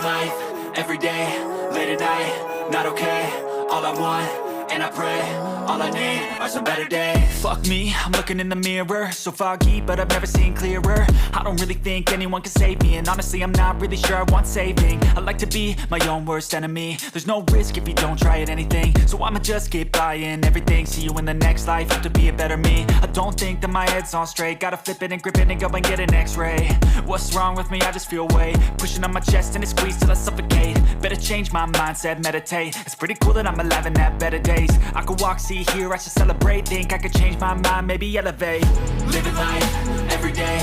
life, every day, late at night, not okay. All I want, and I pray, all I need are some better days. Fuck me, I'm looking in the mirror, so foggy, but I've never seen clearer. I don't really think anyone can save me, and honestly I'm not really sure I want saving. I like to be my own worst enemy. There's no risk if you don't try at anything, so I'ma just keep buying everything. See you in the next life, have to be a better me. I don't think that my head's on straight, gotta flip it and grip it and go and get an x-ray. What's wrong with me? I just feel weight pushing on my chest and it squeezes till I suffocate. Better change my mindset, meditate. It's pretty cool that I'm alive and have better days. I could walk, see, hear, I should celebrate. Think I could change my mind, maybe elevate. Living life, every day,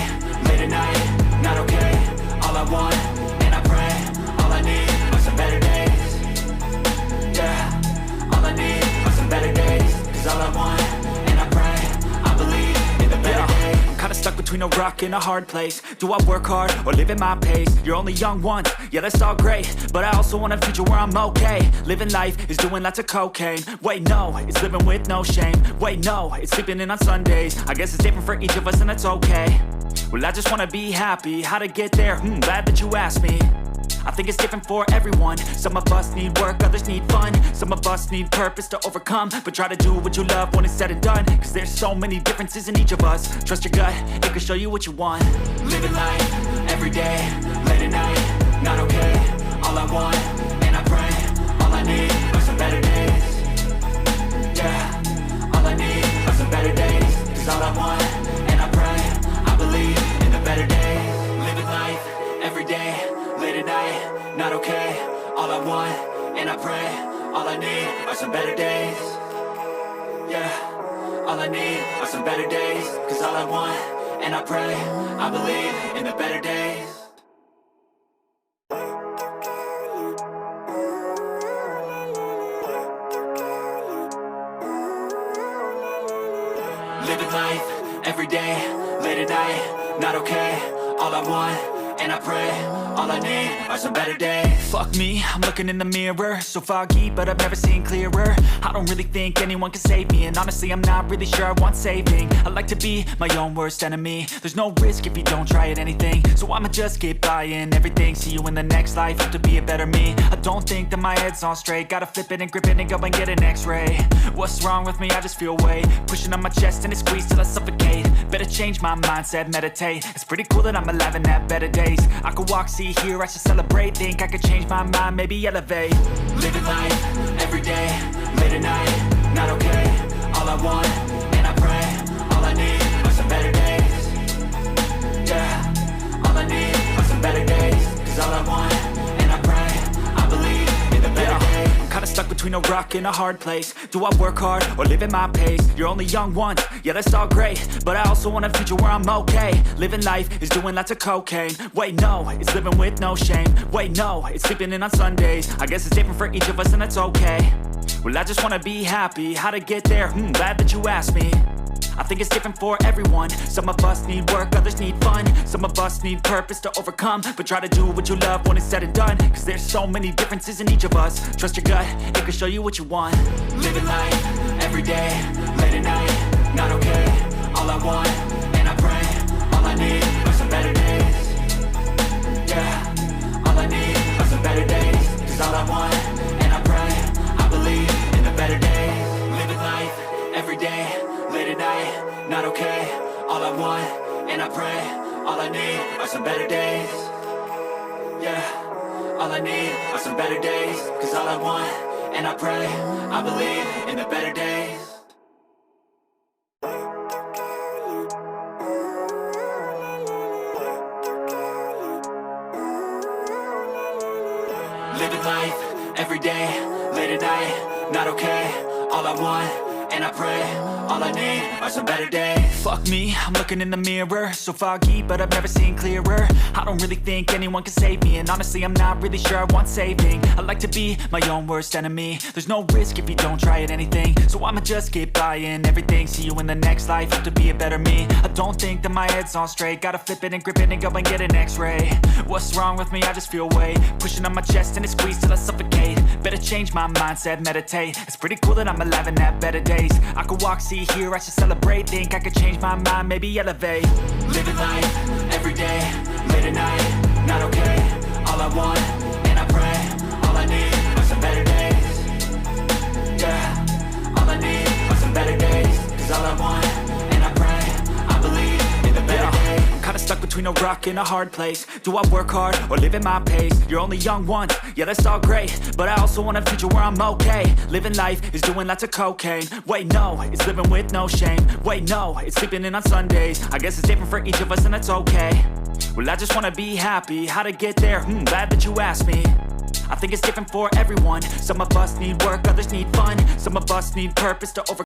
late at night, not okay. All I want, and I pray, all I need are some better days. Yeah, all I need are some better days. Cause all I want, and I pray, I believe in the better days. I'm kinda stuck between a rock and a hard place. Do I work hard or live at my pace? You're only young once, yeah that's all great, but I also want a future where I'm okay. Living life is doing lots of cocaine. Wait no, it's living with no shame. Wait no, it's sleeping in on Sundays. I guess it's different for each of us and that's okay. Well I just wanna be happy, how to get there? Glad that you asked me. I think it's different for everyone. Some of us need work, others need fun. Some of us need purpose to overcome. But try to do what you love when it's said and done, cause there's so many differences in each of us. Trust your gut, it can show you what you want. Living life, every day, late at night, not okay. All I want, and I pray, all I need are some better days. Yeah, all I need are some better days. Cause all I want, and I pray, I believe in the better days. Living life, every day, late at night, not okay. All I want, and I pray, all I need are some better days. Yeah, all I need are some better days. Cause all I want, and I pray, I believe in the better days. Living life, every day, late at night, not okay. All I want, and I pray, all I need are some better days. Fuck me, I'm looking in the mirror, so foggy, but I've never seen clearer. I don't really think anyone can save me, and honestly I'm not really sure I want saving. I like to be my own worst enemy. There's no risk if you don't try at anything, so I'ma just keep buying everything. See you in the next life, have to be a better me. I don't think that my head's on straight, gotta flip it and grip it and go and get an x-ray. What's wrong with me? I just feel weight pushing on my chest and it squeezes till I suffocate. Better change my mindset, meditate. It's pretty cool that I'm alive and have better days. I could walk, see, hear, I should celebrate. Think I could change my mind, maybe elevate. Living life, every day, late at night, not okay. All I want, and I pray, all I need are some better days. Yeah, all I need are some better days. Cause all I want, and I pray, I believe in the better days. I'm kinda stuck between a rock and a hard place. Do I work hard or live at my pace? You're only young once, yeah that's all great, but I also want a future where I'm okay. Living life is doing lots of cocaine. Wait no, it's living with no shame. Wait no, it's sleeping in on Sundays. I guess it's different for each of us and that's okay. Well I just wanna be happy, how to get there? Glad that you asked me. I think it's different for everyone. Some of us need work, others need fun. Some of us need purpose to overcome. But try to do what you love when it's said and done, cause there's so many differences in each of us. Trust your gut, it can show you what you want. Living life, every day, late at night, not okay. All I want, and I pray, all I need are some better days. Yeah, all I need are some better days. Cause all I want, and I pray, I believe in the better days. Living life, every day, late at night, not okay. All I want, and I pray, all I need are some better days. Yeah, all I need are some better days. Cause all I want, and I pray, I believe in the better days. Living life, every day, late at night, not okay. All I want, and I pray, all I need are some better days. Fuck me, I'm looking in the mirror, so foggy, but I've never seen clearer. I don't really think anyone can save me, and honestly I'm not really sure I want saving. I like to be my own worst enemy. There's no risk if you don't try at anything, so I'ma just keep buying everything. See you in the next life, have to be a better me. I don't think that my head's on straight, gotta flip it and grip it and go and get an x-ray. What's wrong with me? I just feel weight pushing on my chest and it squeezes till I suffocate. Better change my mindset, meditate. It's pretty cool that I'm alive and have better days. I could walk, see, hear, I should celebrate. Think I could change my mind, maybe elevate. Living life, every day, late at night, not okay. All I want, and I between a rock and a hard place. Do I work hard or live at my pace? You're only young once, yeah that's all great, but I also want a future where I'm okay. Living life is doing lots of cocaine. Wait no, it's living with no shame. Wait no, it's sleeping in on Sundays. I guess it's different for each of us and that's okay. Well I just wanna be happy, how to get there? Glad that you asked me. I think it's different for everyone. Some of us need work, others need fun. Some of us need purpose to overcome